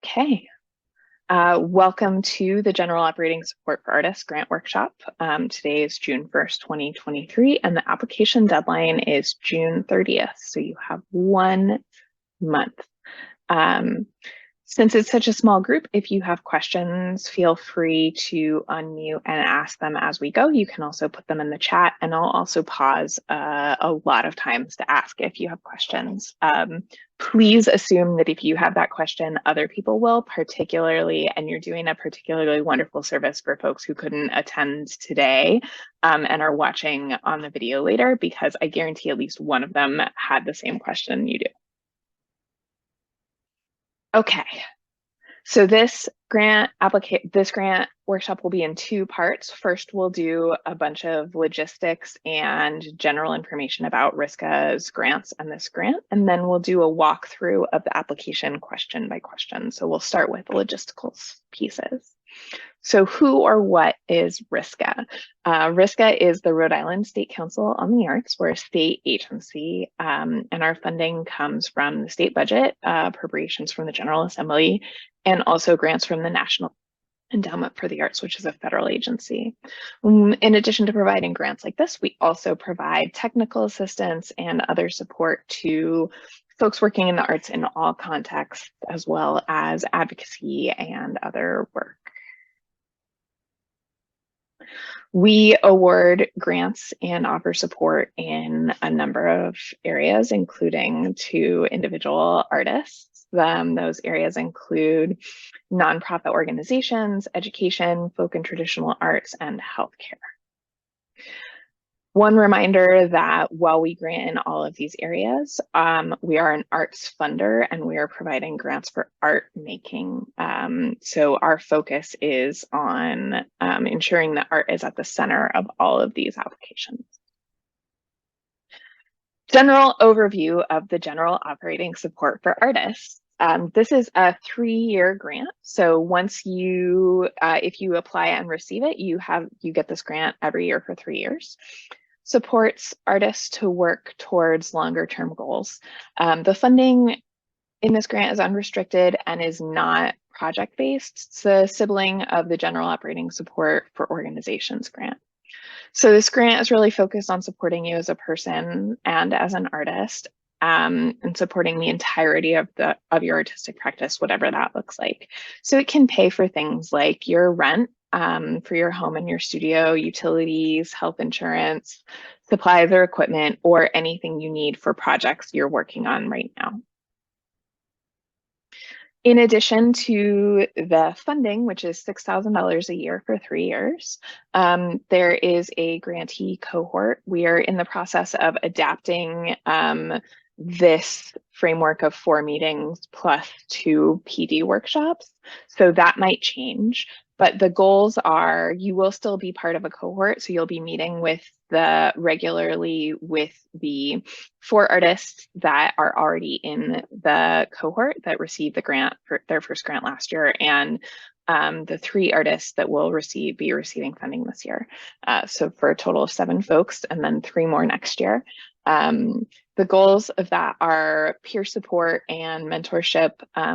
Okay. Welcome to the General Operating Support for Artists Grant Workshop. Today is June 1st, 2023, and the application deadline is June 30th, so you have 1 month. Since it's such a small group, if you have questions, feel free to unmute and ask them as we go. You can also put them in the chat, and I'll also pause a lot of times to ask if you have questions. Please assume that if you have that question, other people will, particularly, and you're doing a particularly wonderful service for folks who couldn't attend today and are watching on the video later, because I guarantee at least one of them had the same question you do. Okay, so this grant workshop will be in 2 parts. First, we'll do a bunch of logistics and general information about RISCA's grants and this grant, and then we'll do a walkthrough of the application question by question. So we'll start with the logistical pieces. So who or what is RISCA? RISCA is the Rhode Island State Council on the Arts. We're a state agency, and our funding comes from the state budget, appropriations from the General Assembly, and also grants from the National Endowment for the Arts, which is a federal agency. In addition to providing grants like this, we also provide technical assistance and other support to folks working in the arts in all contexts, as well as advocacy and other work. We award grants and offer support in a number of areas, including to individual artists. Those areas include nonprofit organizations, education, folk and traditional arts, and healthcare. One reminder that while we grant in all of these areas, we are an arts funder and we are providing grants for art making. So our focus is on ensuring that art is at the center of all of these applications. General overview of the General Operating Support for Artists. This is a 3-year grant. So once you, if you apply and receive it, you get this grant every year for 3 years. Supports artists to work towards longer term goals. The funding in this grant is unrestricted and is not project based. It's a sibling of the General Operating Support for Organizations grant. So this grant is really focused on supporting you as a person and as an artist, and supporting the entirety of your artistic practice, whatever that looks like. So it can pay for things like your rent, for your home and your studio, utilities, health insurance, supplies or equipment, or anything you need for projects you're working on right now. In addition to the funding, which is $6,000 a year for 3 years, there is a grantee cohort. We are in the process of adapting this framework of 4 meetings plus 2 PD workshops. So that might change, but the goals are you will still be part of a cohort. So you'll be meeting regularly with the 4 artists that are already in the cohort that received the grant for their first grant last year, and the 3 artists that will be receiving funding this year. So for a total of 7 folks, and then 3 more next year. The goals of that are peer support and mentorship,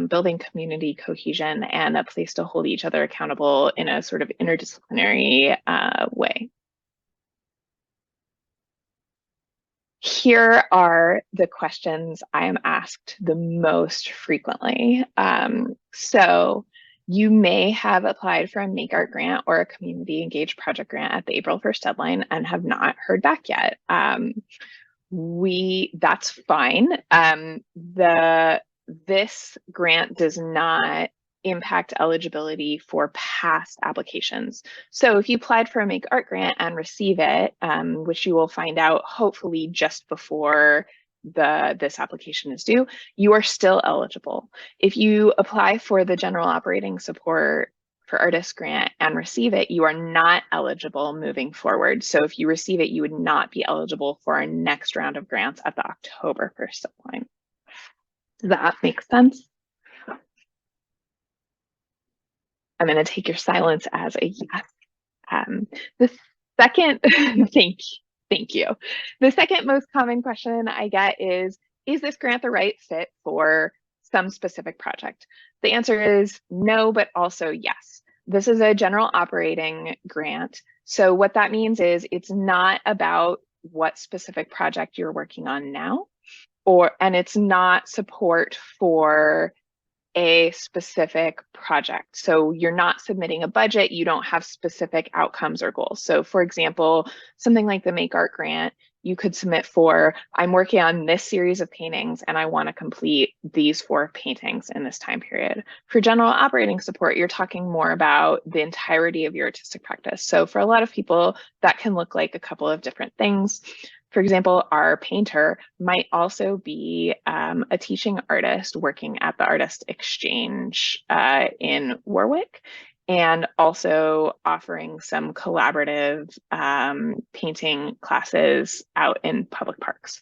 building community cohesion, and a place to hold each other accountable in a sort of interdisciplinary way. Here are the questions I am asked the most frequently. So you may have applied for a Make Art grant or a Community Engaged Project grant at the April 1st deadline and have not heard back yet. That's fine. This grant does not impact eligibility for past applications. So if you applied for a Make Art grant and receive it, which you will find out hopefully just before this application is due, you are still eligible. If you apply for the General Operating Support for Artists grant and receive it, you are not eligible moving forward. So if you receive it, you would not be eligible for our next round of grants at the October 1st deadline. Does that make sense? I'm going to take your silence as a yes. The second, thank you. The second most common question I get is this grant the right fit for some specific project? The answer is no, but also yes. This is a general operating grant. So what that means is it's not about what specific project you're working on now, and it's not support for a specific project. So you're not submitting a budget, you don't have specific outcomes or goals. So for example, something like the Make Art grant, you could submit for, I'm working on this series of paintings and I want to complete these 4 paintings in this time period. For general operating support, you're talking more about the entirety of your artistic practice. So for a lot of people, that can look like a couple of different things. For example, our painter might also be a teaching artist working at the Artist Exchange in Warwick, and also offering some collaborative painting classes out in public parks.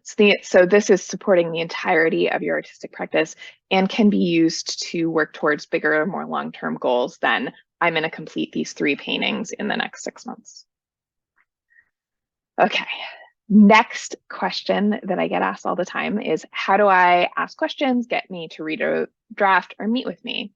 So this is supporting the entirety of your artistic practice and can be used to work towards bigger, more long-term goals than I'm going to complete these 3 paintings in the next 6 months. Okay, next question that I get asked all the time is, how do I ask questions, get me to read a draft, or meet with me?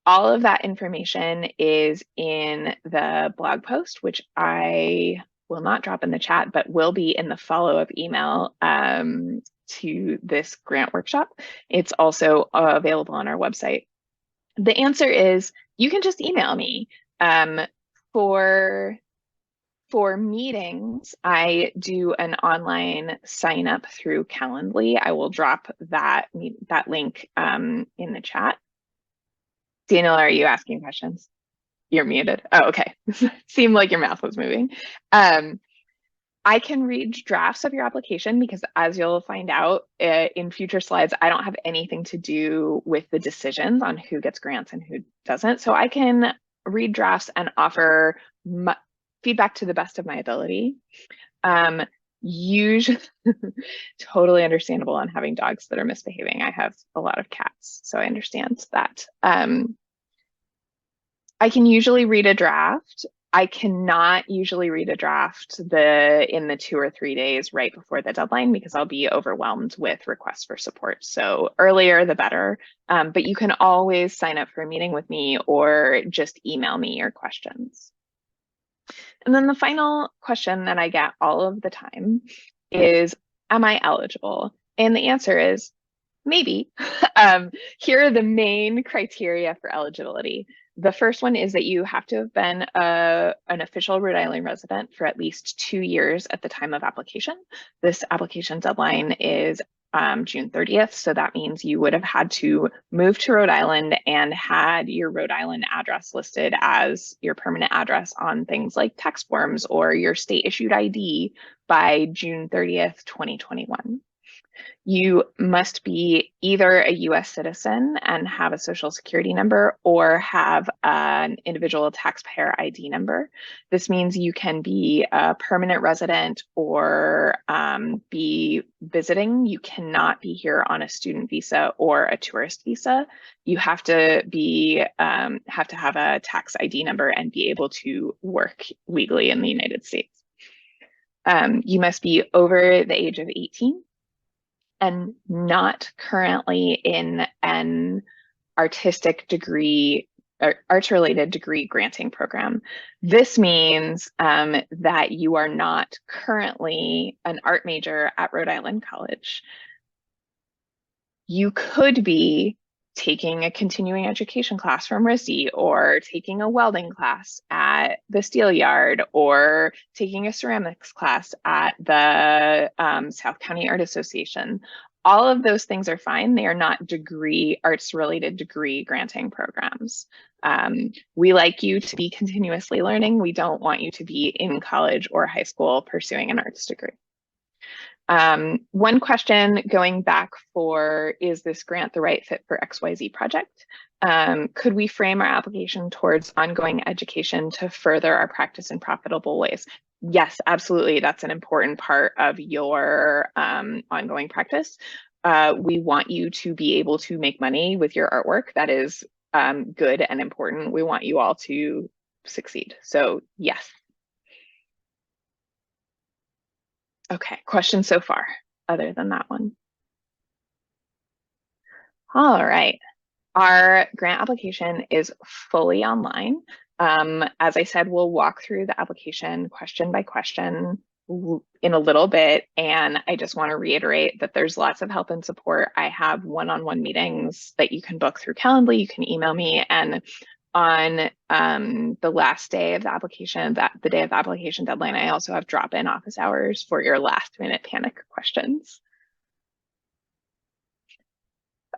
All of that information is in the blog post, which I will not drop in the chat, but will be in the follow-up email to this grant workshop. It's also available on our website. The answer is you can just email me. For meetings, I do an online sign up through Calendly. I will drop that link in the chat. Daniel, are you asking questions? You're muted. Oh, okay. Seemed like your mouth was moving. I can read drafts of your application because, as you'll find out in future slides, I don't have anything to do with the decisions on who gets grants and who doesn't. So I can read drafts and offer feedback to the best of my ability. Usually, totally understandable on having dogs that are misbehaving. I have a lot of cats, so I understand that. I can usually read a draft. I cannot usually read a draft in the 2 or 3 days right before the deadline because I'll be overwhelmed with requests for support. So earlier, the better. But you can always sign up for a meeting with me or just email me your questions. And then the final question that I get all of the time is, am I eligible? And the answer is maybe. Here are the main criteria for eligibility. The first one is that you have to have been an official Rhode Island resident for at least 2 years at the time of application. This application deadline is June 30th. So that means you would have had to move to Rhode Island and had your Rhode Island address listed as your permanent address on things like tax forms or your state issued ID by June 30th, 2021. You must be either a US citizen and have a social security number or have an individual taxpayer ID number. This means you can be a permanent resident or be visiting. You cannot be here on a student visa or a tourist visa. You have to have a tax ID number and be able to work legally in the United States. You must be over the age of 18. And not currently in an artistic degree or arts-related degree granting program. This means that you are not currently an art major at Rhode Island College. You could be taking a continuing education class from RISCA, or taking a welding class at the Steel Yard, or taking a ceramics class at the South County Art Association. All of those things are fine. They are not arts-related degree granting programs. We like you to be continuously learning. We don't want you to be in college or high school pursuing an arts degree. One question going back for, is this grant the right fit for XYZ project? Could we frame our application towards ongoing education to further our practice in profitable ways? Yes, absolutely. That's an important part of your ongoing practice. We want you to be able to make money with your artwork. That is good and important. We want you all to succeed. So yes. Okay, questions so far, other than that one? All right. Our grant application is fully online. As I said, we'll walk through the application question by question in a little bit. And I just want to reiterate that there's lots of help and support. I have one-on-one meetings that you can book through Calendly. You can email me. And on the last day of the application, the day of the application deadline, I also have drop-in office hours for your last-minute panic questions.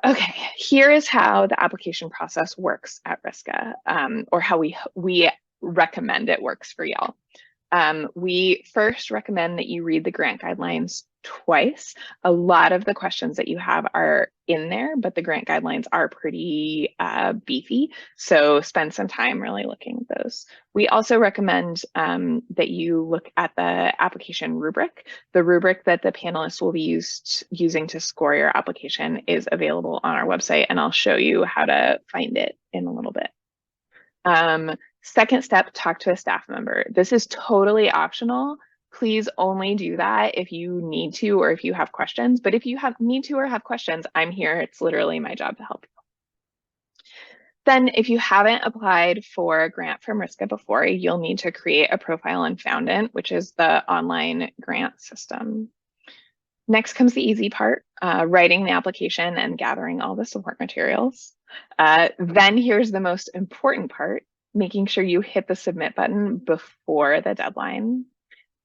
Okay, here is how the application process works at RISCA, or how we recommend it works for y'all. We first recommend that you read the grant guidelines twice. A lot of the questions that you have are in there, but the grant guidelines are pretty beefy. So spend some time really looking at those. We also recommend that you look at the application rubric. The rubric that the panelists will be using to score your application is available on our website, and I'll show you how to find it in a little bit. Second step, talk to a staff member. This is totally optional. Please only do that if you need to or if you have questions. But if you need to or have questions, I'm here. It's literally my job to help you. Then if you haven't applied for a grant from RISCA before, you'll need to create a profile on Foundant, which is the online grant system. Next comes the easy part, writing the application and gathering all the support materials. Then here's the most important part, making sure you hit the submit button before the deadline.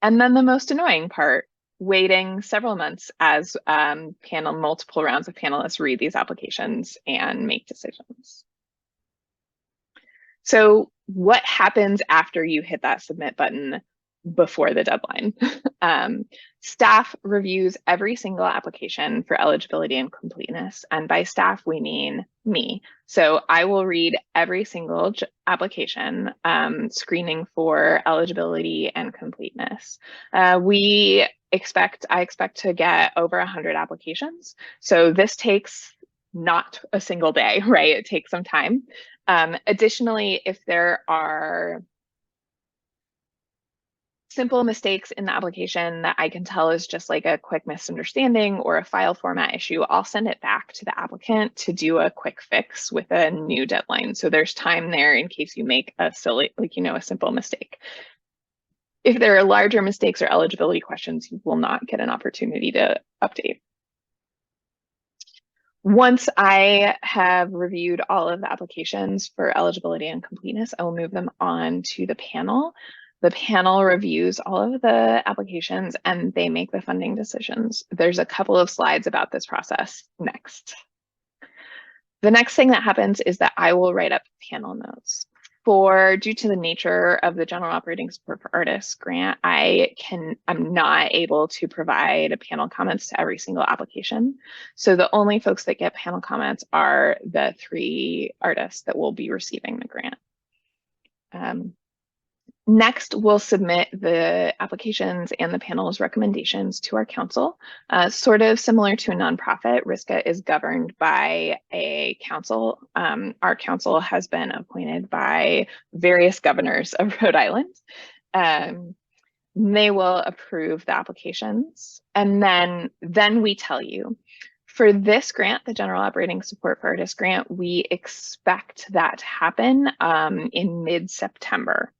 And then the most annoying part, waiting several months as multiple rounds of panelists read these applications and make decisions. So what happens after you hit that submit button before the deadline? Staff reviews every single application for eligibility and completeness. And by staff, we mean me. So I will read every single application, screening for eligibility and completeness. I expect to get over 100 applications. So this takes not a single day, right? It takes some time. Additionally, if there are simple mistakes in the application that I can tell is just like a quick misunderstanding or a file format issue, I'll send it back to the applicant to do a quick fix with a new deadline. So there's time there in case you make a silly, a simple mistake. If there are larger mistakes or eligibility questions, you will not get an opportunity to update. Once I have reviewed all of the applications for eligibility and completeness, I will move them on to the panel. The panel reviews all of the applications and they make the funding decisions. There's a couple of slides about this process next. The next thing that happens is that I will write up panel notes. Due to the nature of the General Operating Support for Artists grant, I'm not able to provide panel comments to every single application. So the only folks that get panel comments are the 3 artists that will be receiving the grant. Next, we'll submit the applications and the panel's recommendations to our council. Sort of similar to a nonprofit, RISCA is governed by a council. Our council has been appointed by various governors of Rhode Island. They will approve the applications. And then we tell you, for this grant, the General Operating Support for Artists grant, we expect that to happen in mid-September.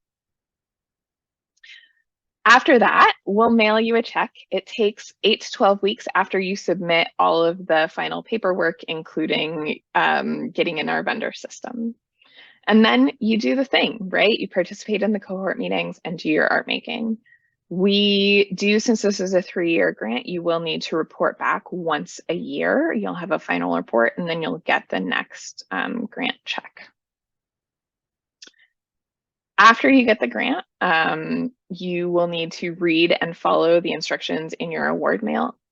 After that, we'll mail you a check. It takes 8 to 12 weeks after you submit all of the final paperwork, including getting in our vendor system. And then you do the thing, right? You participate in the cohort meetings and do your art making. Since this is a 3-year grant, you will need to report back once a year. You'll have a final report and then you'll get the next grant check. After you get the grant, you will need to read and follow the instructions in your award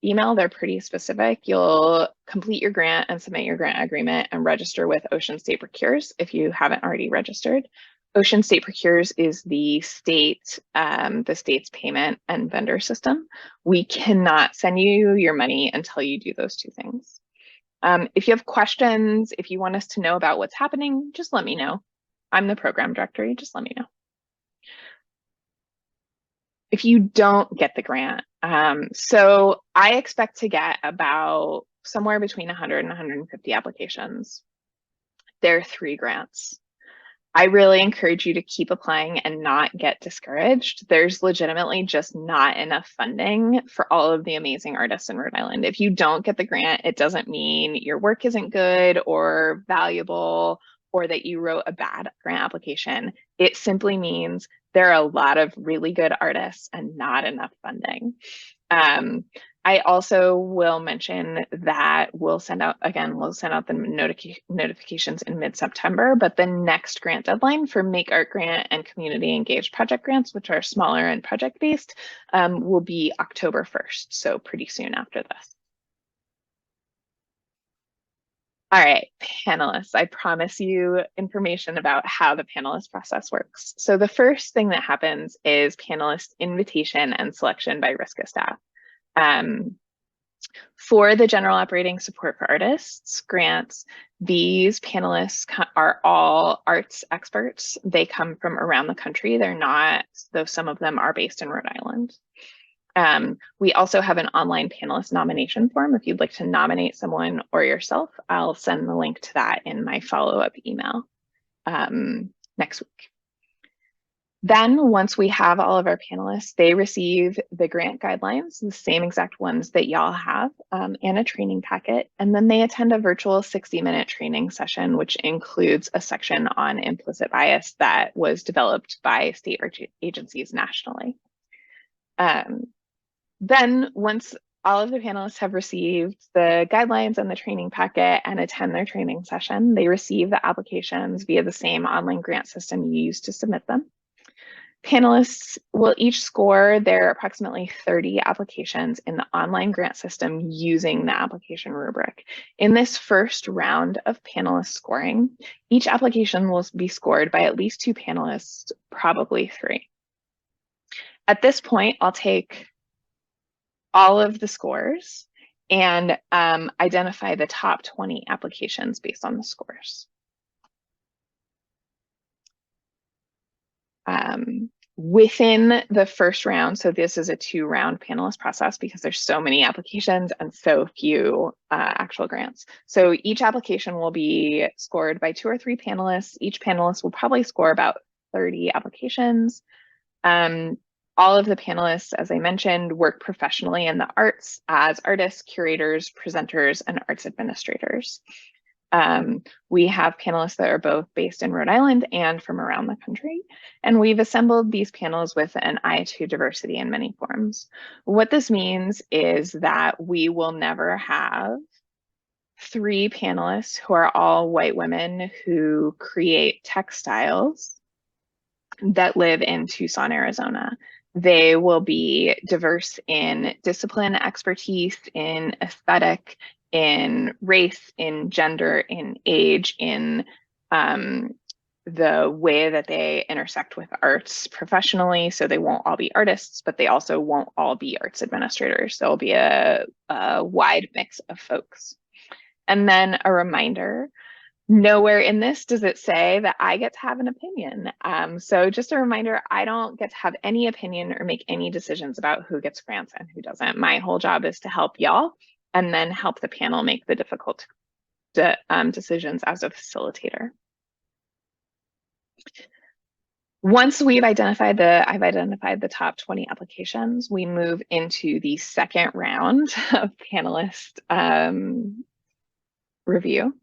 email. They're pretty specific. You'll complete your grant and submit your grant agreement and register with Ocean State Procures if you haven't already registered. Ocean State Procures is the state's payment and vendor system. We cannot send you your money until you do those 2 things. If you have questions, if you want us to know about what's happening, just let me know. I'm the program director, you just let me know. If you don't get the grant, so I expect to get about somewhere between 100 and 150 applications. There are 3 grants. I really encourage you to keep applying and not get discouraged. There's legitimately just not enough funding for all of the amazing artists in Rhode Island. If you don't get the grant, it doesn't mean your work isn't good or valuable or that you wrote a bad grant application. It simply means there are a lot of really good artists and not enough funding. I also will mention that we'll send out the notifications in mid-September, but the next grant deadline for Make Art Grant and Community Engaged Project Grants, which are smaller and project-based, will be October 1st, so pretty soon after this. All right, panelists, I promise you information about how the panelist process works. So the first thing that happens is panelist invitation and selection by RISCA staff. For the general operating support for artists grants, these panelists are all arts experts. They come from around the country. They're not, though some of them are based in Rhode Island. We also have an online panelist nomination form. If you'd like to nominate someone or yourself, I'll send the link to that in my follow-up email next week. Then once we have all of our panelists, they receive the grant guidelines, the same exact ones that y'all have, and a training packet. And then they attend a virtual 60-minute training session, which includes a section on implicit bias that was developed by state agencies nationally. Then once all of the panelists have received the guidelines and the training packet and attend their training session, they receive the applications via the same online grant system you use to submit them. Panelists will each score their approximately 30 applications in the online grant system using the application rubric. In this first round of panelist scoring, each application will be scored by at least 2 panelists, probably 3. At this point, I'll take all of the scores and identify the top 20 applications based on the scores. Within the first round, so this is a 2-round panelist process because there's so many applications and so few actual grants. So each application will be scored by 2 or 3 panelists. Each panelist will probably score about 30 applications. All of the panelists, as I mentioned, work professionally in the arts as artists, curators, presenters, and arts administrators. We have panelists that are both based in Rhode Island and from around the country, and we've assembled these panels with an eye to diversity in many forms. What this means is that we will never have 3 panelists who are all white women who create textiles that live in Tucson, Arizona. They will be diverse in discipline, expertise, in aesthetic, in race, in gender, in age, in the way that they intersect with arts professionally. So they won't all be artists, but they also won't all be arts administrators. There'll be a wide mix of folks. And then a reminder, nowhere in this does it say that I get to have an opinion. So just a reminder, I don't get to have any opinion or make any decisions about who gets grants and who doesn't. My whole job is to help y'all and then help the panel make the difficult decisions as a facilitator. Once I've identified the top 20 applications, we move into the second round of panelist review.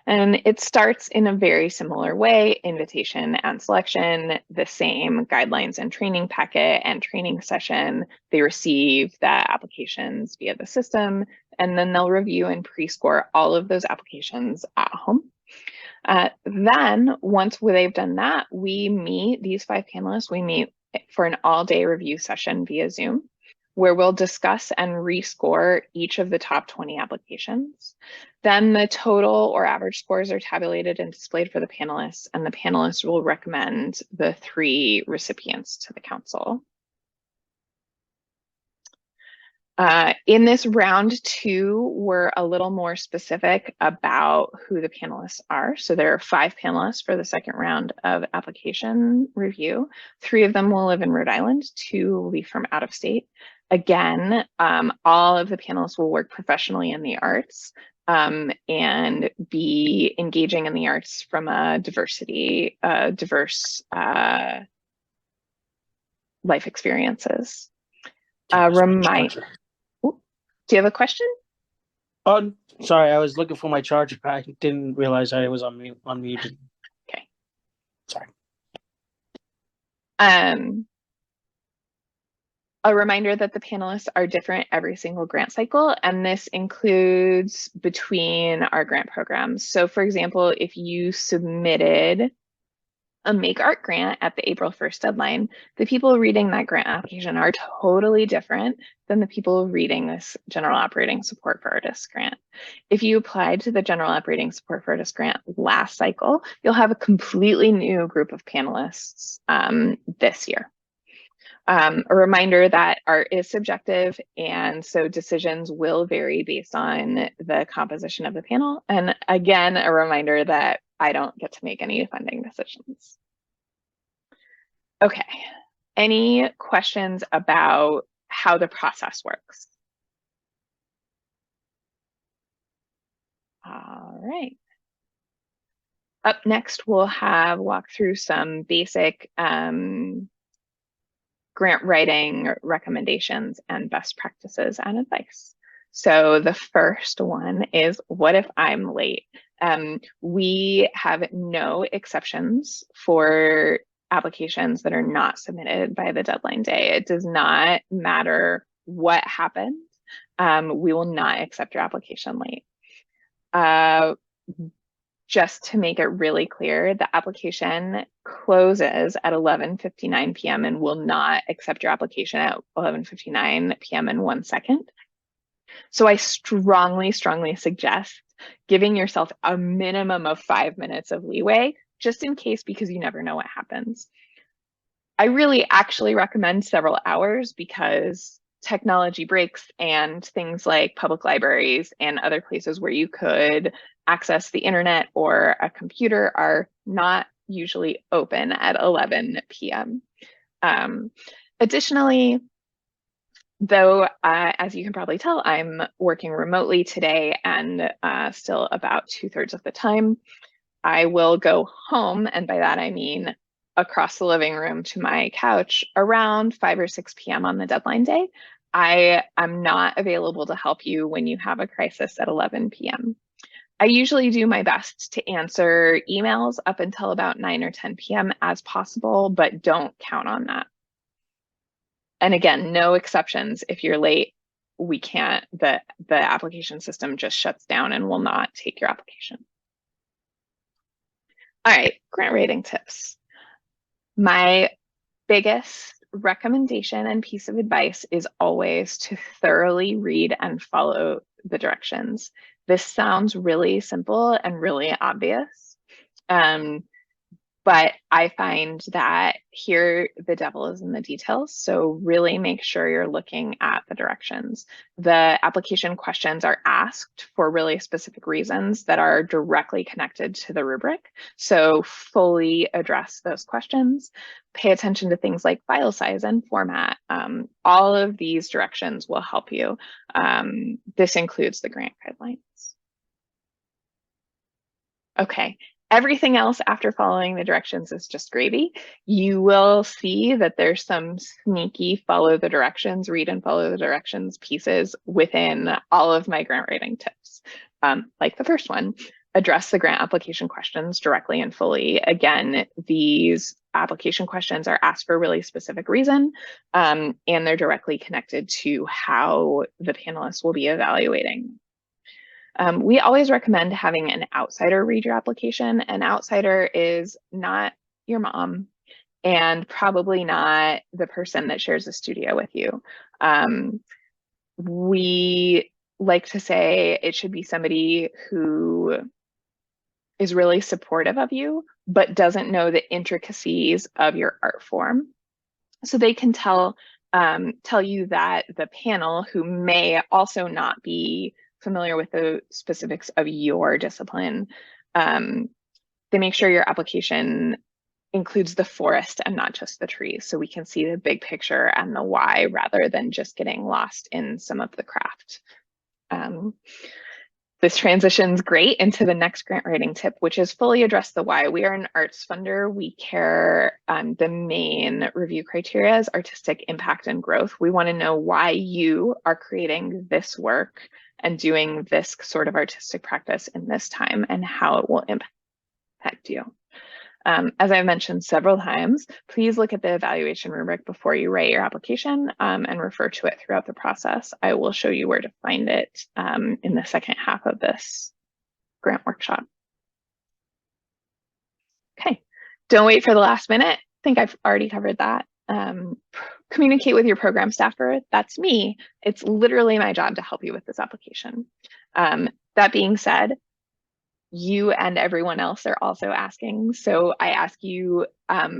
And it starts in a very similar way: invitation and selection, the same guidelines and training packet and training session. They receive the applications via the system, and then they'll review and pre-score all of those applications at home. Then once they've done that, these 5 panelists, we meet for an all-day review session via Zoom, where we'll discuss and rescore each of the top 20 applications. Then the total or average scores are tabulated and displayed for the panelists, and the panelists will recommend the 3 recipients to the council. In this round 2, we're a little more specific about who the panelists are. So there are 5 panelists for the second round of application review. 3 of them will live in Rhode Island, 2 will be from out of state. Again, all of the panelists will work professionally in the arts and be engaging in the arts from a diverse life experiences. Do you have a question? Oh, sorry, I was looking for my charger. I didn't realize I was unmuted. Okay. Sorry. A reminder that the panelists are different every single grant cycle, and this includes between our grant programs. So for example, if you submitted a Make Art grant at the April 1st deadline, the people reading that grant application are totally different than the people reading this General Operating Support for Artists grant. If you applied to the General Operating Support for Artists grant last cycle, you'll have a completely new group of panelists this year. A reminder that art is subjective, and so decisions will vary based on the composition of the panel. And again, a reminder that I don't get to make any funding decisions. Okay, any questions about how the process works? All right. Up next, we'll walk through some basic grant writing recommendations and best practices and advice. So the first one is, what if I'm late? We have no exceptions for applications that are not submitted by the deadline day. It does not matter what happened. We will not accept your application late. Just to make it really clear, the application closes at 11:59 p.m. and will not accept your application at 11:59 p.m. in 1 second. So I strongly suggest giving yourself a minimum of 5 minutes of leeway, just in case, because you never know what happens. I really actually recommend several hours because technology breaks and things like public libraries and other places where you could access the internet or a computer are not usually open at 11 p.m. Additionally, though, as you can probably tell, I'm working remotely today and still about 2/3 of the time, I will go home, and by that I mean across the living room to my couch around 5 or 6 p.m. on the deadline day. I am not available to help you when you have a crisis at 11 p.m. I usually do my best to answer emails up until about 9 or 10 p.m. as possible, but don't count on that. And again, no exceptions. If you're late, we can't, the application system just shuts down and will not take your application. All right, grant writing tips. My biggest recommendation and piece of advice is always to thoroughly read and follow the directions. This sounds really simple and really obvious, but I find that here the devil is in the details. So really make sure you're looking at the directions. The application questions are asked for really specific reasons that are directly connected to the rubric. So fully address those questions. Pay attention to things like file size and format. All of these directions will help you. This includes the grant guidelines. Okay. Everything else after following the directions is just gravy. You will see that there's some sneaky follow the directions, read and follow the directions pieces within all of my grant writing tips. Like the first one, address the grant application questions directly and fully. Again, these application questions are asked for a really specific reason, and they're directly connected to how the panelists will be evaluating. We always recommend having an outsider read your application. An outsider is not your mom and probably not the person that shares a studio with you. We like to say it should be somebody who is really supportive of you, but doesn't know the intricacies of your art form. So they can tell you that the panel, who may also not be familiar with the specifics of your discipline, they make sure your application includes the forest and not just the trees, so we can see the big picture and the why rather than just getting lost in some of the craft. This transitions great into the next grant writing tip, which is fully address the why. We are an arts funder. We care, the main review criteria is artistic impact and growth. We want to know why you are creating this work and doing this sort of artistic practice in this time and how it will impact you. As I've mentioned several times, please look at the evaluation rubric before you write your application and refer to it throughout the process. I will show you where to find it in the second half of this grant workshop. Okay, don't wait for the last minute. I think I've already covered that. Communicate with your program staffer. That's me. It's literally my job to help you with this application. That being said, you and everyone else are also asking. So I ask you,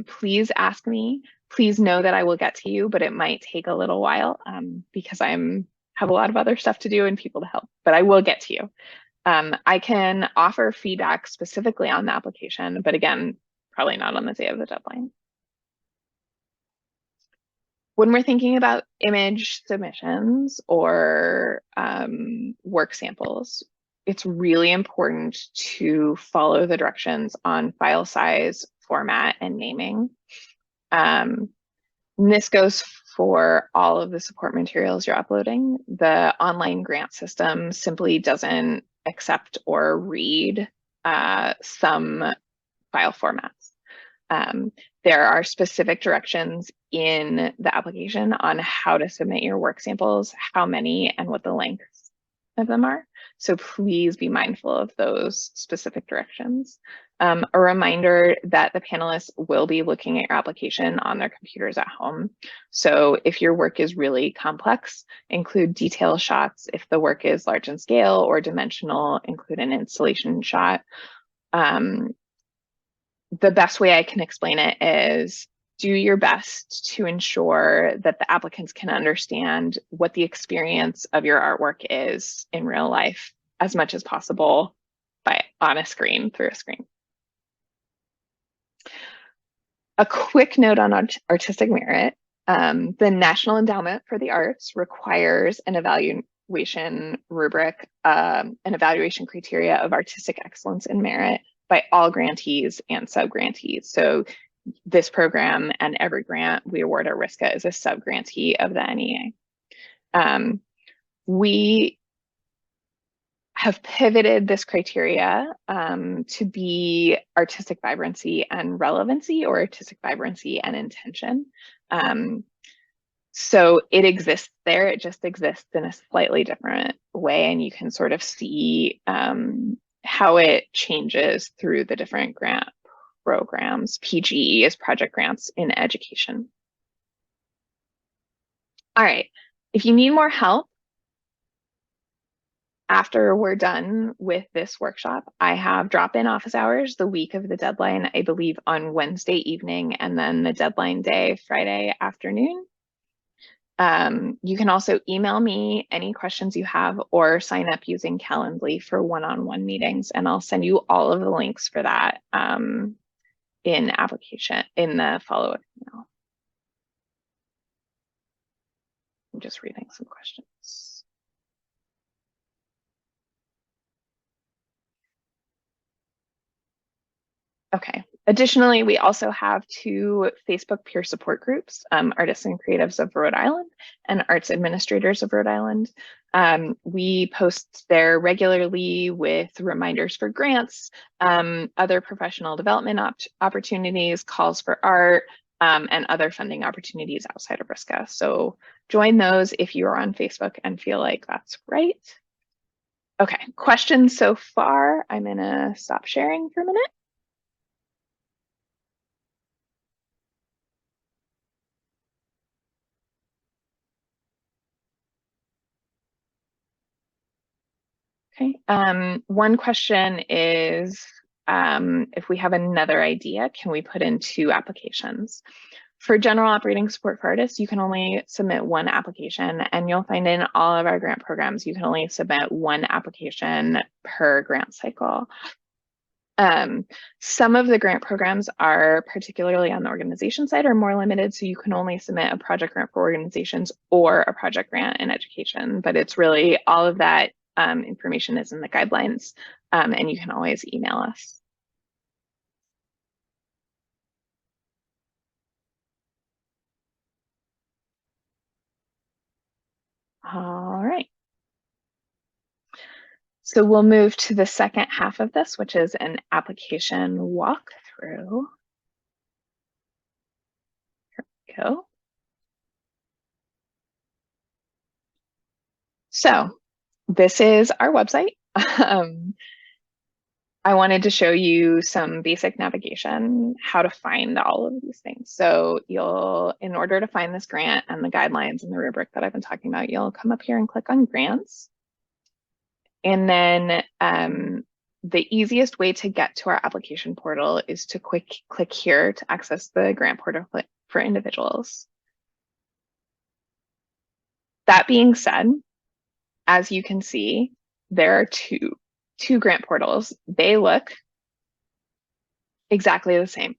please ask me. Please know that I will get to you, but it might take a little while because have a lot of other stuff to do and people to help, but I will get to you. I can offer feedback specifically on the application, but again, probably not on the day of the deadline. When we're thinking about image submissions or work samples, it's really important to follow the directions on file size, format, and naming. And this goes for all of the support materials you're uploading. The online grant system simply doesn't accept or read some file formats. There are specific directions in the application on how to submit your work samples, how many, and what the lengths of them are. So please be mindful of those specific directions. A reminder that the panelists will be looking at your application on their computers at home. So if your work is really complex, include detail shots. If the work is large in scale or dimensional, include an installation shot. The best way I can explain it is do your best to ensure that the applicants can understand what the experience of your artwork is in real life as much as possible on a screen, through a screen. A quick note on artistic merit. The National Endowment for the Arts requires an evaluation rubric, an evaluation criteria of artistic excellence and merit by all grantees and sub-grantees. So this program and every grant we award at RISCA is a sub-grantee of the NEA. We have pivoted this criteria to be artistic vibrancy and relevancy, or artistic vibrancy and intention. So it exists there, it just exists in a slightly different way, and you can sort of see how it changes through the different grant programs. PGE is project grants in education. All right, if you need more help after we're done with this workshop, I have drop-in office hours the week of the deadline, I believe on Wednesday evening, and then the deadline day, Friday afternoon. You can also email me any questions you have or sign up using Calendly for one-on-one meetings, and I'll send you all of the links for that in the follow-up email. I'm just reading some questions. Okay. Additionally, we also have 2 Facebook peer support groups, Artists and Creatives of Rhode Island and Arts Administrators of Rhode Island. We post there regularly with reminders for grants, other professional development opportunities, calls for art, and other funding opportunities outside of RISCA. So join those if you are on Facebook and feel like that's right. Okay, questions so far? I'm gonna stop sharing for a minute. Okay, one question is, if we have another idea, can we put in 2 applications? For general operating support for artists, you can only submit 1 application, and you'll find in all of our grant programs, you can only submit 1 application per grant cycle. Some of the grant programs are, particularly on the organization side, are more limited, so you can only submit a project grant for organizations or a project grant in education, but it's really all of that information is in the guidelines, and you can always email us. All right. So we'll move to the second half of this, which is an application walkthrough. Here we go. So this is our website. I wanted to show you some basic navigation, how to find all of these things. So you'll, in order to find this grant and the guidelines and the rubric that I've been talking about, you'll come up here and click on grants. And then the easiest way to get to our application portal is to click here to access the grant portal for individuals. That being said, as you can see, there are two grant portals. They look exactly the same,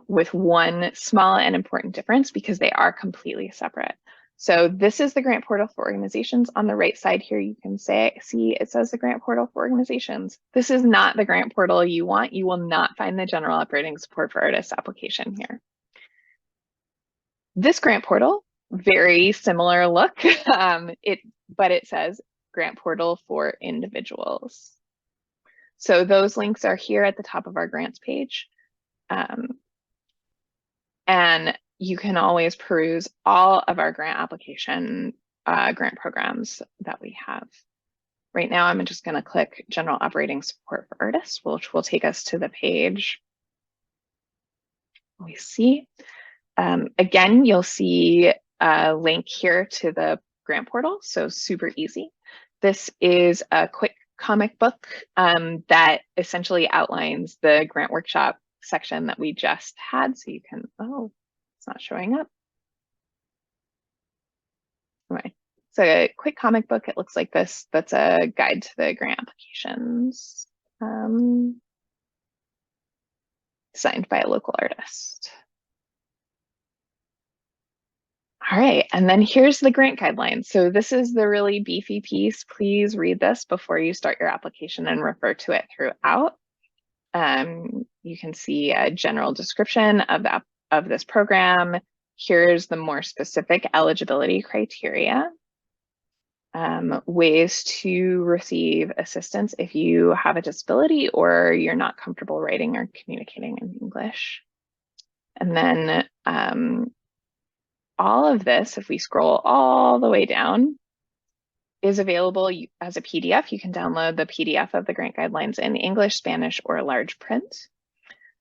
with one small and important difference because they are completely separate. So this is the grant portal for organizations. On the right side here, you can see it says the grant portal for organizations. This is not the grant portal you want. You will not find the general operating support for artists application here. This grant portal, very similar look, but it says grant portal for individuals. So those links are here at the top of our grants page. And you can always peruse all of our grant application grant programs that we have. Right now, I'm just going to click General Operating Support for Artists, which will take us to the page we see. Again, you'll see a link here to the grant portal, so super easy. This is a quick comic book that essentially outlines the grant workshop section that we just had, so you can, oh, it's not showing up. Anyway, it's a quick comic book. It looks like this. That's a guide to the grant applications, designed by a local artist. All right, and then here's the grant guidelines. So this is the really beefy piece. Please read this before you start your application and refer to it throughout. You can see a general description of this program. Here's the more specific eligibility criteria. Ways to receive assistance if you have a disability or you're not comfortable writing or communicating in English. And then all of this, if we scroll all the way down, is available as a PDF. You can download the PDF of the grant guidelines in English, Spanish, or large print.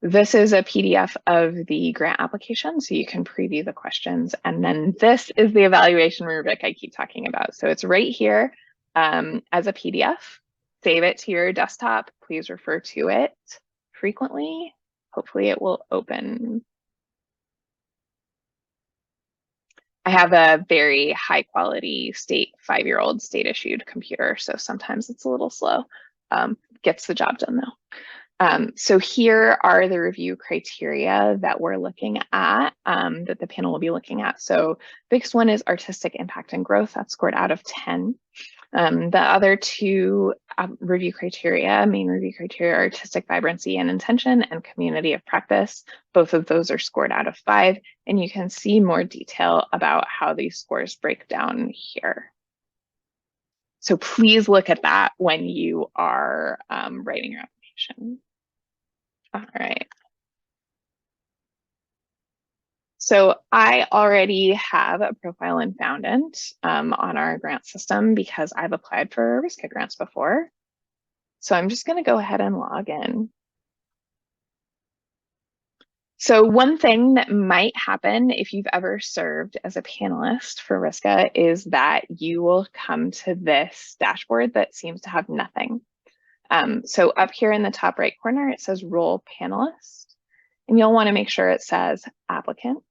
This is a PDF of the grant application, so you can preview the questions. And then this is the evaluation rubric I keep talking about. So it's right here as a PDF. Save it to your desktop. Please refer to it frequently. Hopefully it will open. I have a very high quality 5-year-old state issued computer, so sometimes it's a little slow. Gets the job done though. So here are the review criteria that we're looking at, that the panel will be looking at. So biggest one is artistic impact and growth. That's scored out of 10. The other two main review criteria, are artistic vibrancy and intention and community of practice. Both of those are scored out of 5, and you can see more detail about how these scores break down here. So please look at that when you are writing your application. All right. So I already have a profile in Foundant on our grant system because I've applied for RISCA grants before. So I'm just going to go ahead and log in. So one thing that might happen if you've ever served as a panelist for RISCA is that you will come to this dashboard that seems to have nothing. So up here in the top right corner, it says role panelist, and you'll want to make sure it says applicant,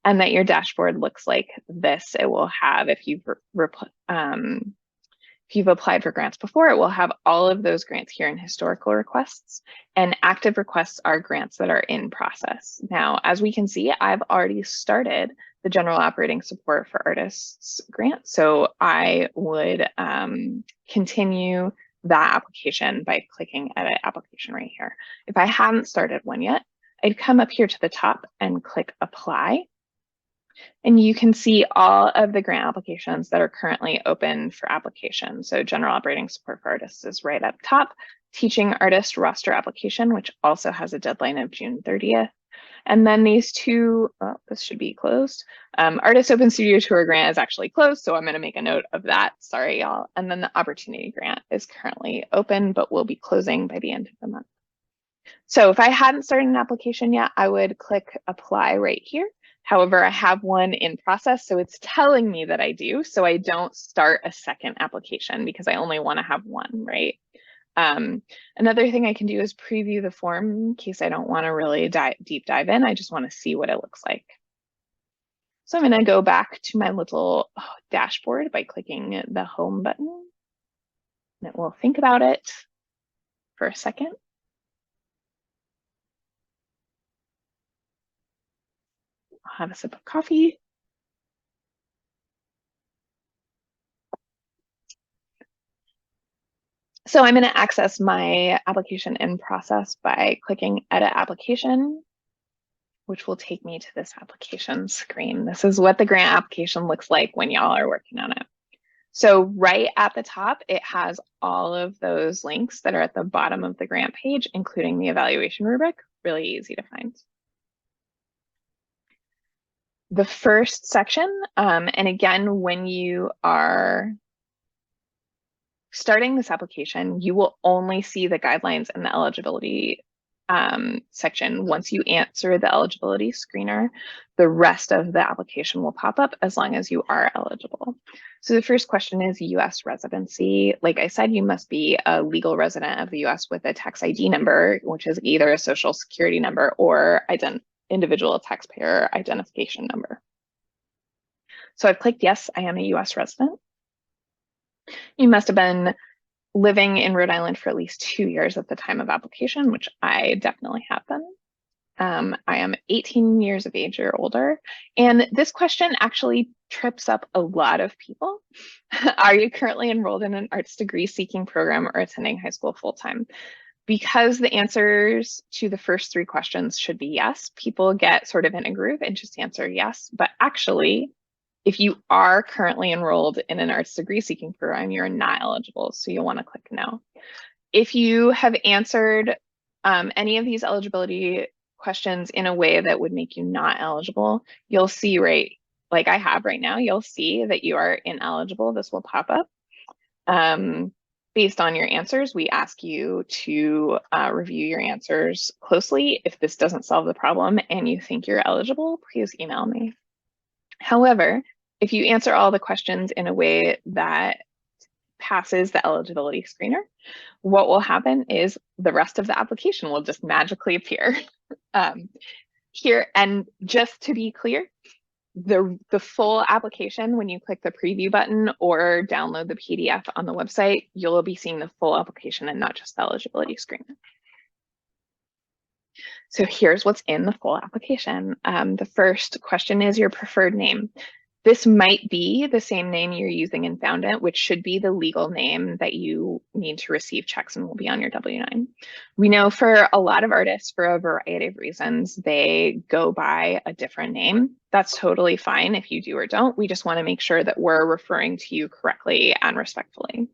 and that your dashboard looks like this. It will have, if you've If you've applied for grants before, it will have all of those grants here in historical requests, and active requests are grants that are in process. Now, as we can see, I've already started the general operating support for artists grant. So I would continue that application by clicking edit application right here. If I hadn't started one yet, I'd come up here to the top and click apply. And you can see all of the grant applications that are currently open for application. So general operating support for artists is right up top. Teaching artist roster application, which also has a deadline of June 30th. And then these two, oh, this should be closed. Artist Open Studio Tour grant is actually closed, so I'm going to make a note of that. Sorry, y'all. And then the opportunity grant is currently open, but will be closing by the end of the month. So if I hadn't started an application yet, I would click apply right here. However, I have one in process, so it's telling me that I do, so I don't start a second application because I only want to have one, right? Another thing I can do is preview the form in case I don't want to really deep dive in. I just want to see what it looks like. So I'm going to go back to my little dashboard by clicking the home button. And it will think about it for a second. I'll have a sip of coffee. So I'm going to access my application in process by clicking edit application, which will take me to this application screen. This is what the grant application looks like when y'all are working on it. So right at the top, it has all of those links that are at the bottom of the grant page, including the evaluation rubric, really easy to find. The first section, and again, when you are starting this application, you will only see the guidelines and the eligibility section. Once you answer the eligibility screener, the rest of the application will pop up as long as you are eligible. So the first question is US residency. Like I said, you must be a legal resident of the US with a tax ID number, which is either a social security number or individual taxpayer identification number. So I've clicked yes, I am a US resident. You must have been living in Rhode Island for at least 2 years at the time of application, which I definitely have been. I am 18 years of age or older. And this question actually trips up a lot of people. Are you currently enrolled in an arts degree seeking program or attending high school full-time? Because the answers to the first 3 questions should be yes, people get sort of in a groove and just answer yes. But actually, if you are currently enrolled in an arts degree seeking program, you're not eligible, so you'll want to click no. If you have answered any of these eligibility questions in a way that would make you not eligible, you'll see right, like I have right now, you'll see that you are ineligible. This will pop up. Based on your answers, we ask you to review your answers closely. If this doesn't solve the problem and you think you're eligible, please email me. However, if you answer all the questions in a way that passes the eligibility screener, what will happen is the rest of the application will just magically appear here. And just to be clear, the full application, when you click the preview button or download the PDF on the website, you'll be seeing the full application and not just the eligibility screener. So here's what's in the full application. The first question is your preferred name. This might be the same name you're using in Foundant, which should be the legal name that you need to receive checks and will be on your W-9. We know for a lot of artists, for a variety of reasons, they go by a different name. That's totally fine if you do or don't. We just want to make sure that we're referring to you correctly and respectfully.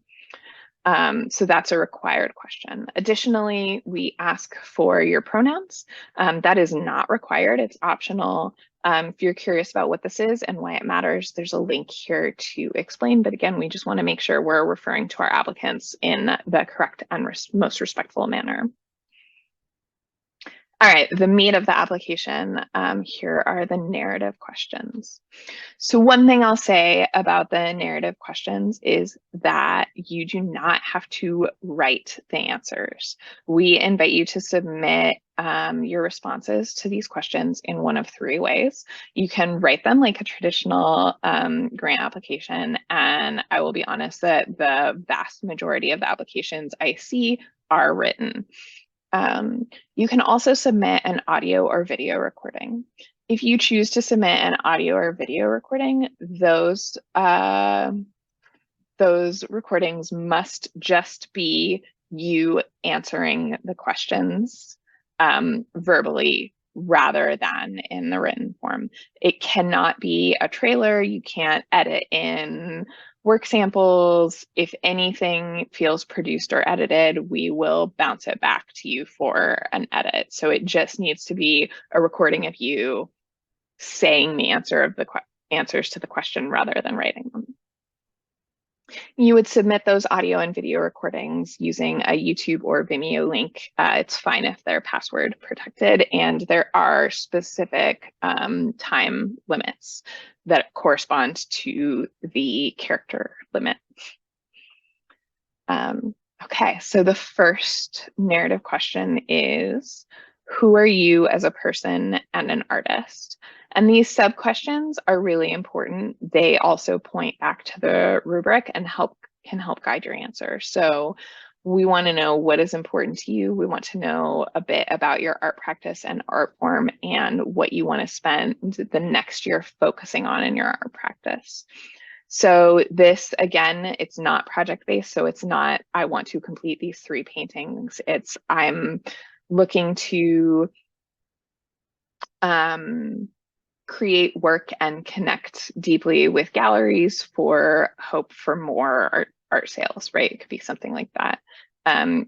So that's a required question. Additionally, we ask for your pronouns. That is not required, it's optional. If you're curious about what this is and why it matters, there's a link here to explain. But again, we just want to make sure we're referring to our applicants in the correct and most respectful manner. All right, the meat of the application. Here are the narrative questions. So one thing I'll say about the narrative questions is that you do not have to write the answers. We invite you to submit your responses to these questions in one of three ways. You can write them like a traditional grant application, and I will be honest that the vast majority of the applications I see are written. You can also submit an audio or video recording. If you choose to submit an audio or video recording, those recordings must just be you answering the questions verbally rather than in the written form. It cannot be a trailer. You can't edit in work samples. If anything feels produced or edited, we will bounce it back to you for an edit. So it just needs to be a recording of you saying the answers to the question rather than writing them. You would submit those audio and video recordings using a YouTube or Vimeo link. It's fine if they're password protected, and there are specific time limits that correspond to the character limit. Okay, so the first narrative question is, who are you as a person and an artist? And these sub questions are really important. They also point back to the rubric and can help guide your answer. So we want to know what is important to you. We want to know a bit about your art practice and art form and what you want to spend the next year focusing on in your art practice. So this, again, it's not project-based, so it's not, I want to complete these 3 paintings. It's, I'm looking to create work and connect deeply with galleries for hope for more art sales, right? It could be something like that.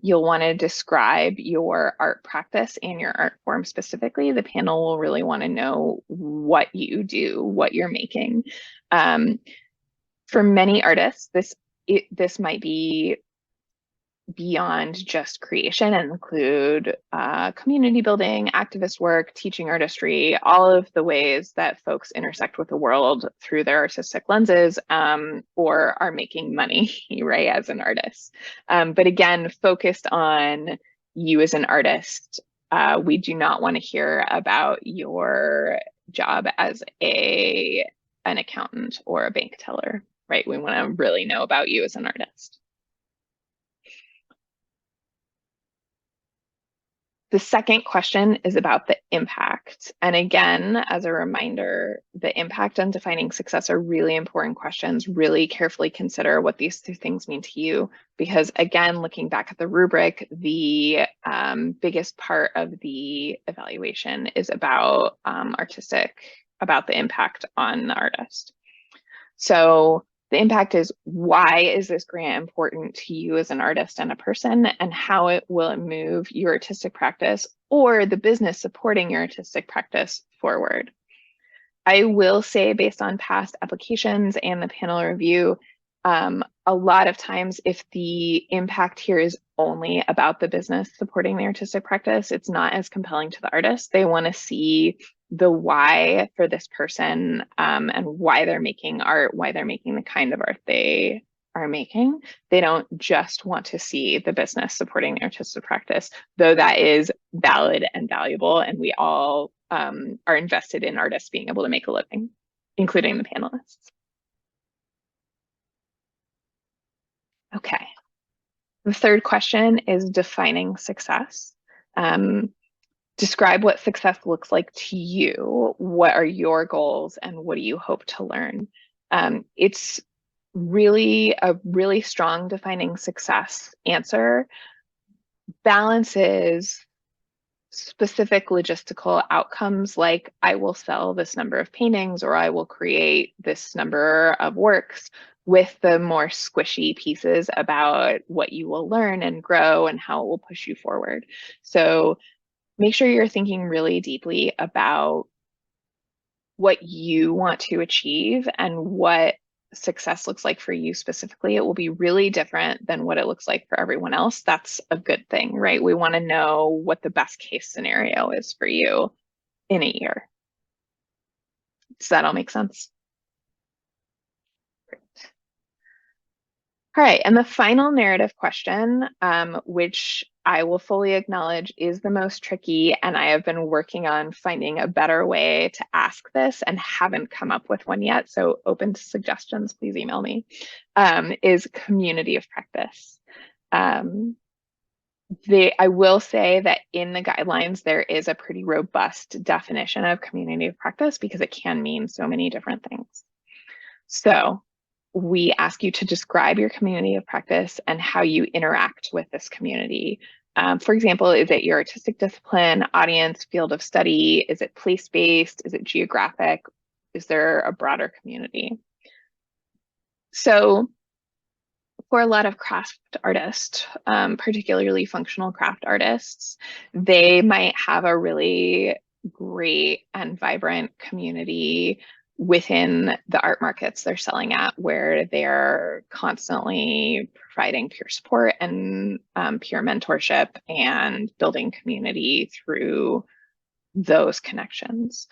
You'll want to describe your art practice and your art form specifically. The panel will really want to know what you do, what you're making. For many artists, this might be beyond just creation and include community building, activist work, teaching artistry, all of the ways that folks intersect with the world through their artistic lenses or are making money, right, as an artist. But again, focused on you as an artist. We do not want to hear about your job as an accountant or a bank teller, right? We want to really know about you as an artist. The second question is about the impact. And again, as a reminder, the impact and defining success are really important questions. Really carefully consider what these 2 things mean to you, because again, looking back at the rubric, the biggest part of the evaluation is about about the impact on the artist. So the impact is, why is this grant important to you as an artist and a person, and how it will move your artistic practice or the business supporting your artistic practice forward. I will say, based on past applications and the panel review, a lot of times if the impact here is only about the business supporting the artistic practice, it's not as compelling to the artist. They want to see the why for this person and why they're making art, why they're making the kind of art they are making. They don't just want to see the business supporting the artistic practice, though that is valid and valuable, and we all are invested in artists being able to make a living, including the panelists. Okay. The third question is defining success. Describe what success looks like to you. What are your goals and what do you hope to learn? It's really a really strong defining success answer balances specific logistical outcomes like I will sell this number of paintings or I will create this number of works, with the more squishy pieces about what you will learn and grow and how it will push you forward. So make sure you're thinking really deeply about what you want to achieve and what success looks like for you specifically, it will be really different than what it looks like for everyone else. That's a good thing, right? We want to know what the best case scenario is for you in a year. Does that all make sense? All right, and the final narrative question, which I will fully acknowledge is the most tricky, and I have been working on finding a better way to ask this and haven't come up with one yet, so open to suggestions, please email me, is community of practice. I will say that in the guidelines, there is a pretty robust definition of community of practice because it can mean so many different things. So we ask you to describe your community of practice and how you interact with this community. For example, is it your artistic discipline, audience, field of study? Is it place-based? Is it geographic? Is there a broader community? So for a lot of craft artists, particularly functional craft artists, they might have a really great and vibrant community within the art markets they're selling at, where they're constantly providing peer support and peer mentorship and building community through those connections.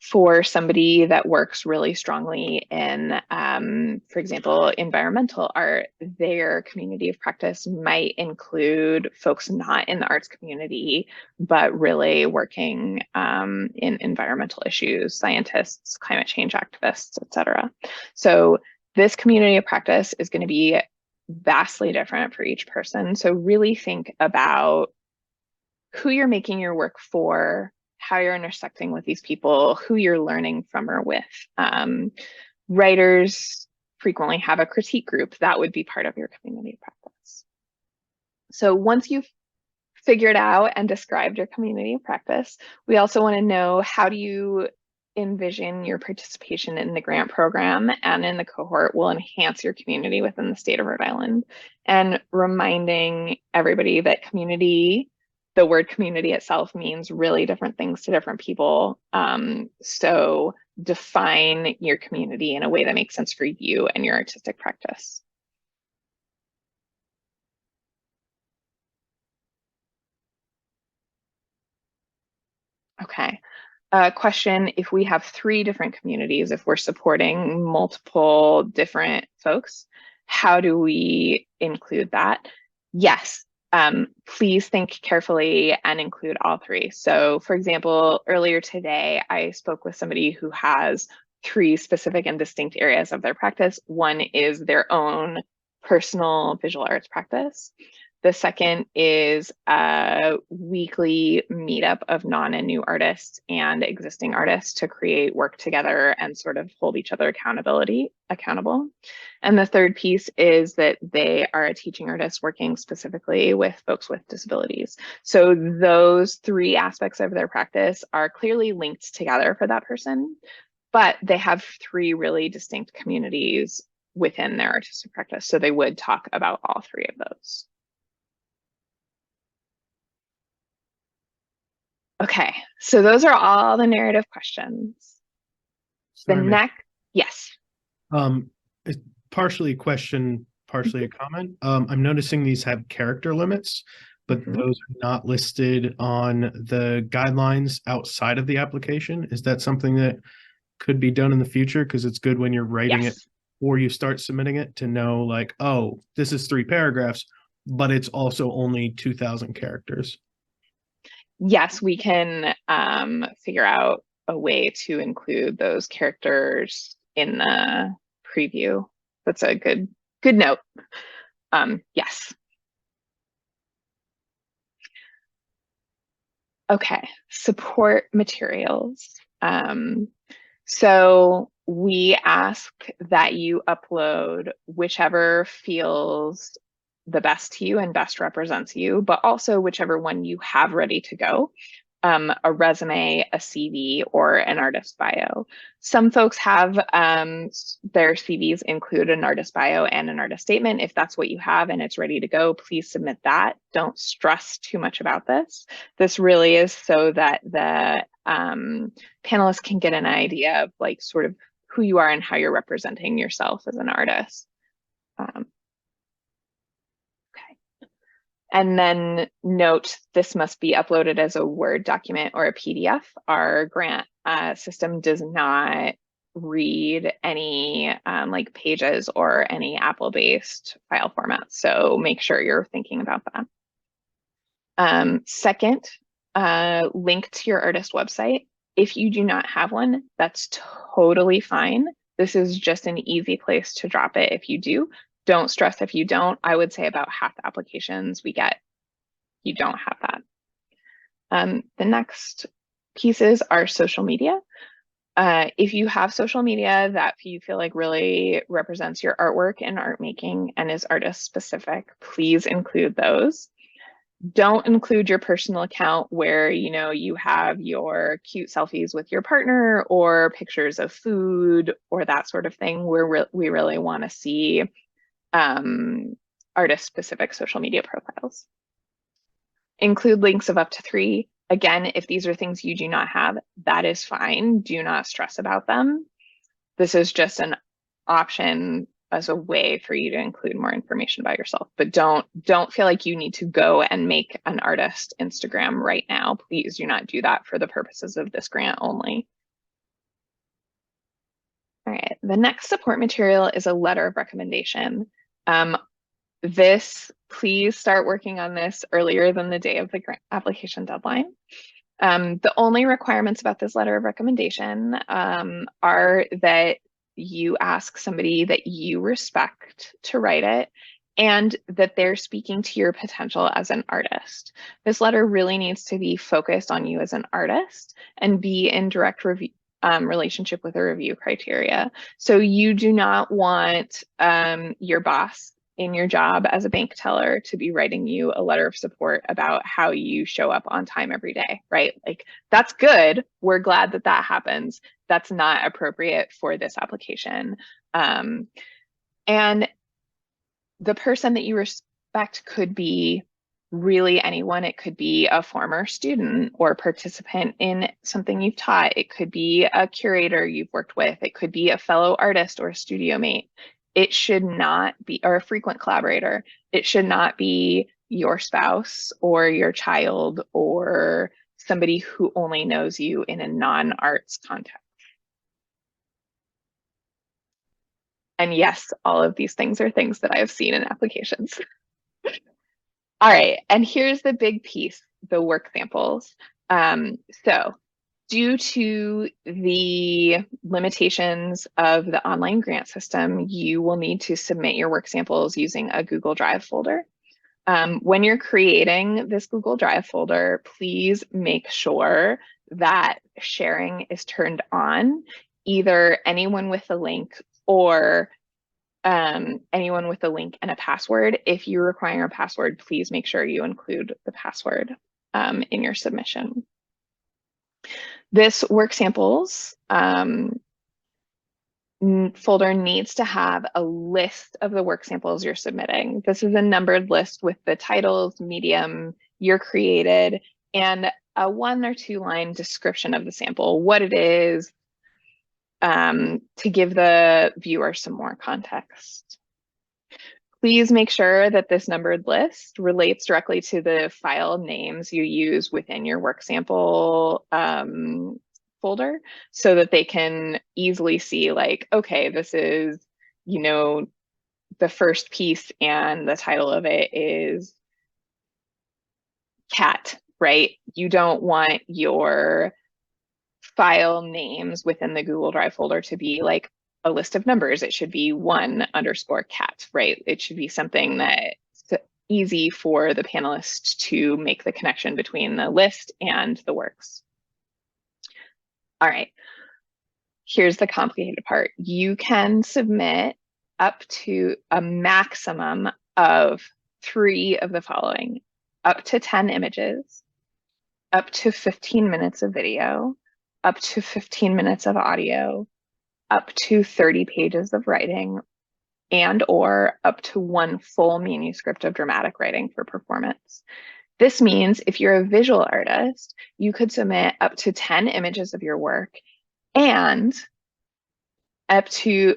For somebody that works really strongly in, for example, environmental art, their community of practice might include folks not in the arts community, but really working in environmental issues, scientists, climate change activists, etc. So this community of practice is going to be vastly different for each person. So really think about who you're making your work for, how you're intersecting with these people, who you're learning from or with. Writers frequently have a critique group that would be part of your community of practice. So once you've figured out and described your community of practice, we also want to know, how do you envision your participation in the grant program and in the cohort will enhance your community within the state of Rhode Island? And reminding everybody that community, the word community itself, means really different things to different people. So define your community in a way that makes sense for you and your artistic practice. Okay. Question, if we have 3 different communities, if we're supporting multiple different folks, how do we include that? Yes, please think carefully and include all 3. So for example, earlier today, I spoke with somebody who has 3 specific and distinct areas of their practice. One is their own personal visual arts practice. The second is a weekly meetup of non and new artists and existing artists to create work together and sort of hold each other accountable. And the third piece is that they are a teaching artist working specifically with folks with disabilities. So those 3 aspects of their practice are clearly linked together for that person, but they have 3 really distinct communities within their artistic practice. So they would talk about all 3 of those. Okay, so those are all the narrative questions. Sorry, The next, yes. It's partially a question, partially a comment. I'm noticing these have character limits, but those are not listed on the guidelines outside of the application. Is that something that could be done in the future? Because it's good when you're writing it or you start submitting it to know, like, oh, this is 3 paragraphs, but it's also only 2,000 characters. Yes, we can figure out a way to include those characters in the preview. That's a good note. Yes. Okay, support materials. So we ask that you upload whichever feels the best to you and best represents you, but also whichever one you have ready to go. A resume, a CV, or an artist bio. Some folks have their CVs include an artist bio and an artist statement. If that's what you have and it's ready to go, please submit that. Don't stress too much about this. This really is so that the panelists can get an idea of, like, sort of who you are and how you're representing yourself as an artist. Okay. And then note this must be uploaded as a Word document or a PDF. Our grant system does not read any like Pages or any Apple-based file formats. So make sure you're thinking about that. Second, link to your artist website. If you do not have one, that's totally fine. This is just an easy place to drop it if you do. Don't stress if you don't. I would say about half the applications we get, you don't have that. The next pieces are social media. If you have social media that you feel like really represents your artwork and art making and is artist specific, please include those. Don't include your personal account where, you know, you have your cute selfies with your partner or pictures of food or that sort of thing, where we really want to see artist-specific social media profiles. Include links of up to 3. Again, if these are things you do not have, that is fine. Do not stress about them. This is just an option as a way for you to include more information about yourself, but don't feel like you need to go and make an artist Instagram right now. Please do not do that for the purposes of this grant only. All right, the next support material is a letter of recommendation. Please start working on this earlier than the day of the grant application deadline. The only requirements about this letter of recommendation are that you ask somebody that you respect to write it and that they're speaking to your potential as an artist. This letter really needs to be focused on you as an artist and be in direct relationship with the review criteria. So you do not want your boss in your job as a bank teller to be writing you a letter of support about how you show up on time every day, right? Like, that's good. We're glad that that happens. That's not appropriate for this application. And the person that you respect could be really anyone. It could be a former student or participant in something you've taught. It could be a curator you've worked with. It could be a fellow artist or a studio mate. It should not be, or a frequent collaborator. It should not be your spouse or your child or somebody who only knows you in a non-arts context. And yes, all of these things are things that I have seen in applications. All right, and here's the big piece, the work samples. So due to the limitations of the online grant system, you will need to submit your work samples using a Google Drive folder. When you're creating this Google Drive folder, please make sure that sharing is turned on, either anyone with a link or anyone with a link and a password. If you're requiring a password, please make sure you include the password in your submission. This work samples folder needs to have a list of the work samples you're submitting. This is a numbered list with the titles, medium, year created, and a 1 or 2 line description of the sample, what it is, to give the viewer some more context. Please make sure that this numbered list relates directly to the file names you use within your work sample folder so that they can easily see, like, okay, this is, you know, the first piece and the title of it is cat, right? You don't want your file names within the Google Drive folder to be like a list of numbers. It should be 1_cat, right? It should be something that's easy for the panelists to make the connection between the list and the works. All right, here's the complicated part. You can submit up to a maximum of 3 of the following: up to 10 images, up to 15 minutes of video, up to 15 minutes of audio, up to 30 pages of writing, and or up to 1 full manuscript of dramatic writing for performance. This means if you're a visual artist, you could submit up to 10 images of your work and up to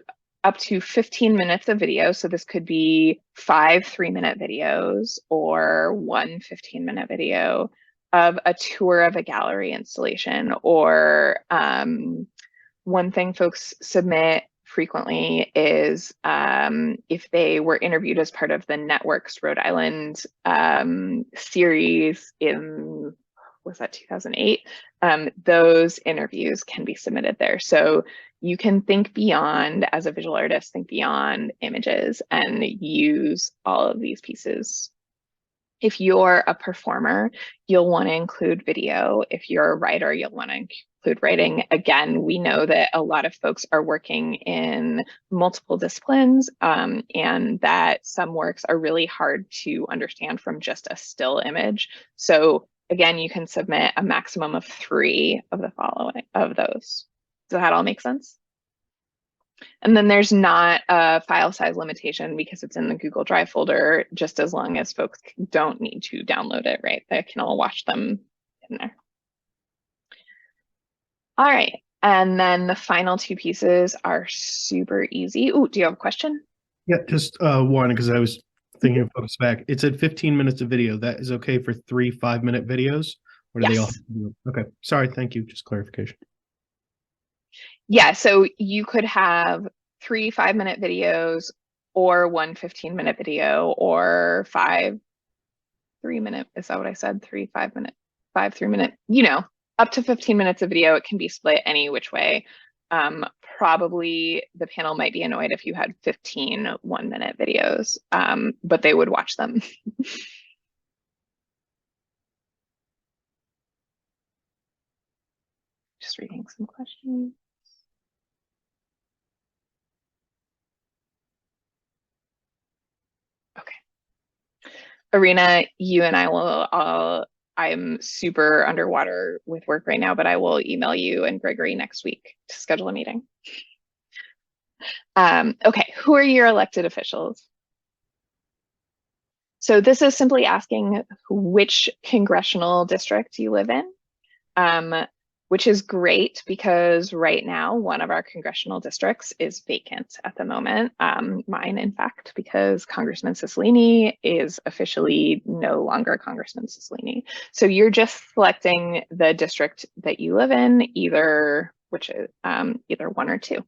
15 minutes of video. So this could be 5 3-minute videos or one 15-minute video of a tour of a gallery installation. Or one thing folks submit frequently is if they were interviewed as part of the Networks Rhode Island series in, was that 2008? Those interviews can be submitted there. So you can think beyond, as a visual artist, think beyond images and use all of these pieces. If you're a performer, you'll want to include video. If you're a writer, you'll want to include writing. Again, we know that a lot of folks are working in multiple disciplines, and that some works are really hard to understand from just a still image. So again, you can submit a maximum of 3 of the following of those. Does that all make sense? And then there's not a file size limitation because it's in the Google Drive folder, just as long as folks don't need to download it, right? They can all watch them in there. All right, and then the final 2 pieces are super easy. Ooh, do you have a question? Yeah, just one, because I was thinking of focus back. It said 15 minutes of video. That is okay for 3 5-minute videos? Or do they all have to do it? Okay, sorry, thank you. Just clarification. Yeah, so you could have 3 5-minute videos or one 15-minute video or 5 3-minute. Is that what I said? 3 5-minute, 5 3-minute, you know, up to 15 minutes of video. It can be split any which way. Probably the panel might be annoyed if you had 15 1-minute videos, but they would watch them. Just reading some questions. Okay. Arena, you and I will, I'm super underwater with work right now, but I will email you and Gregory next week to schedule a meeting. Okay, who are your elected officials? So this is simply asking which congressional district you live in, which is great because right now one of our congressional districts is vacant at the moment. Mine, in fact, because Congressman Cicilline is officially no longer Congressman Cicilline. So you're just selecting the district that you live in, either which is either 1 or 2.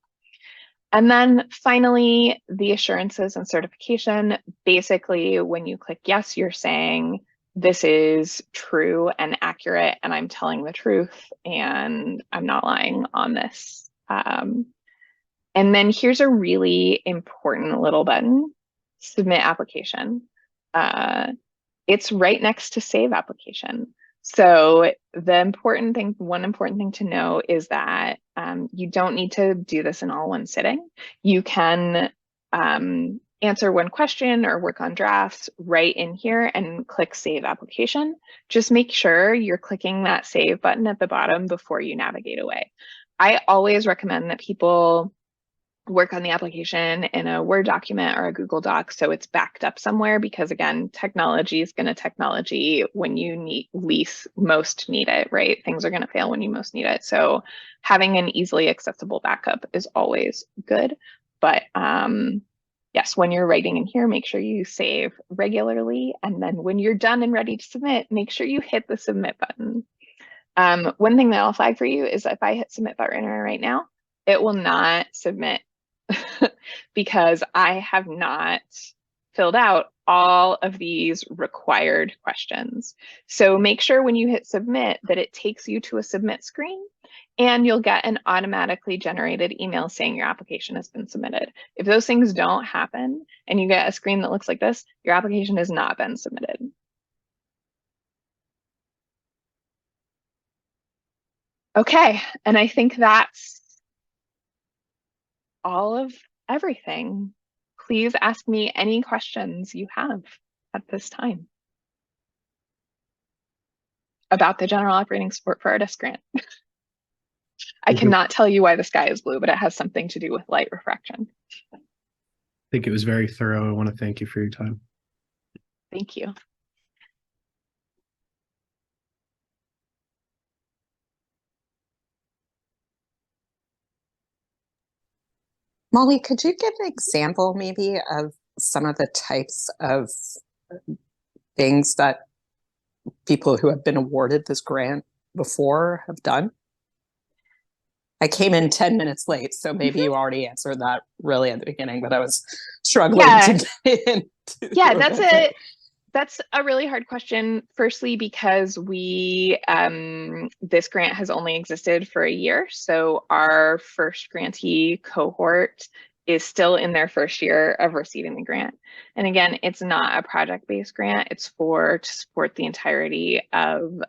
And then finally, the assurances and certification. Basically, when you click yes, you're saying this is true and accurate, and I'm telling the truth, and I'm not lying on this. And then here's a really important little button, submit application. It's right next to save application. So one important thing to know is that you don't need to do this in all one sitting. You can answer one question or work on drafts right in here and click save application. Just make sure you're clicking that save button at the bottom before you navigate away. I always recommend that people work on the application in a Word document or a Google Doc so it's backed up somewhere, because again, technology is going to technology when you most need it, right? Things are going to fail when you most need it. So having an easily accessible backup is always good. But yes, when you're writing in here, make sure you save regularly. And then when you're done and ready to submit, make sure you hit the submit button. One thing that I'll flag for you is if I hit submit button right now, it will not submit because I have not filled out all of these required questions. So make sure when you hit submit that it takes you to a submit screen, and you'll get an automatically generated email saying your application has been submitted. If those things don't happen and you get a screen that looks like this, your application has not been submitted. Okay, and I think that's all of everything. Please ask me any questions you have at this time about the General Operating Support for Artists grant. I cannot tell you why the sky is blue, but it has something to do with light refraction. I think it was very thorough. I want to thank you for your time. Thank you. Molly, could you give an example maybe of some of the types of things that people who have been awarded this grant before have done? I came in 10 minutes late, so maybe you already answered that really at the beginning, but I was struggling to get into. Yeah, that's a really hard question. Firstly, because this grant has only existed for a year. So our first grantee cohort is still in their first year of receiving the grant. And again, it's not a project-based grant. It's to support the entirety of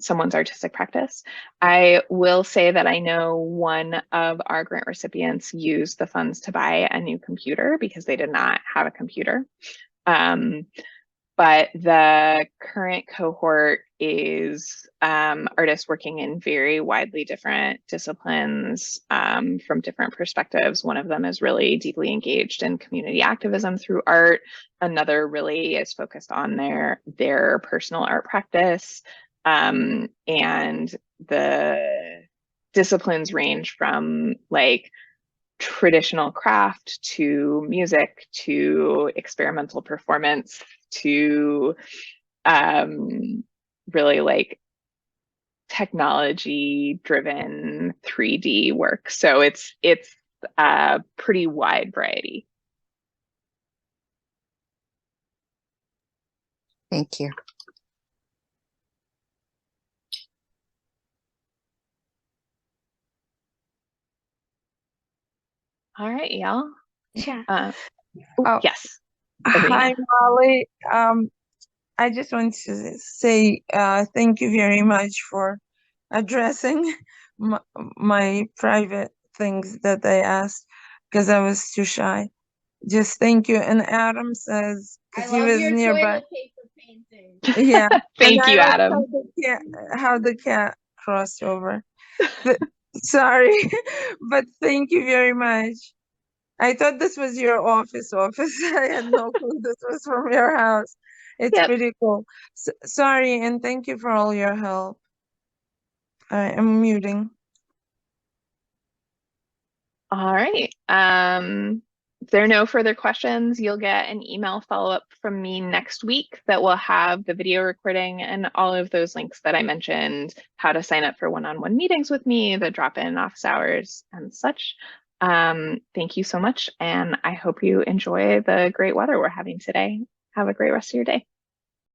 someone's artistic practice. I will say that I know one of our grant recipients used the funds to buy a new computer because they did not have a computer. But the current cohort is artists working in very widely different disciplines from different perspectives. One of them is really deeply engaged in community activism through art. Another really is focused on their personal art practice. And the disciplines range from like traditional craft to music to experimental performance to really like technology driven 3D work. So it's a pretty wide variety. Thank you. All right, y'all. Yeah. Yes. Hi, Molly. I just want to say thank you very much for addressing my private things that I asked because I was too shy. Just thank you. And Adam says, because he was nearby. Yeah. Thank you, Adam. How the cat crossed over. Sorry, but thank you very much. I thought this was your office. I had no clue this was from your house. It's pretty cool. Sorry, and thank you for all your help. I am muting. All right. If there are no further questions, you'll get an email follow-up from me next week that will have the video recording and all of those links that I mentioned, how to sign up for one-on-one meetings with me, the drop-in office hours and such. Thank you so much, and I hope you enjoy the great weather we're having today. Have a great rest of your day.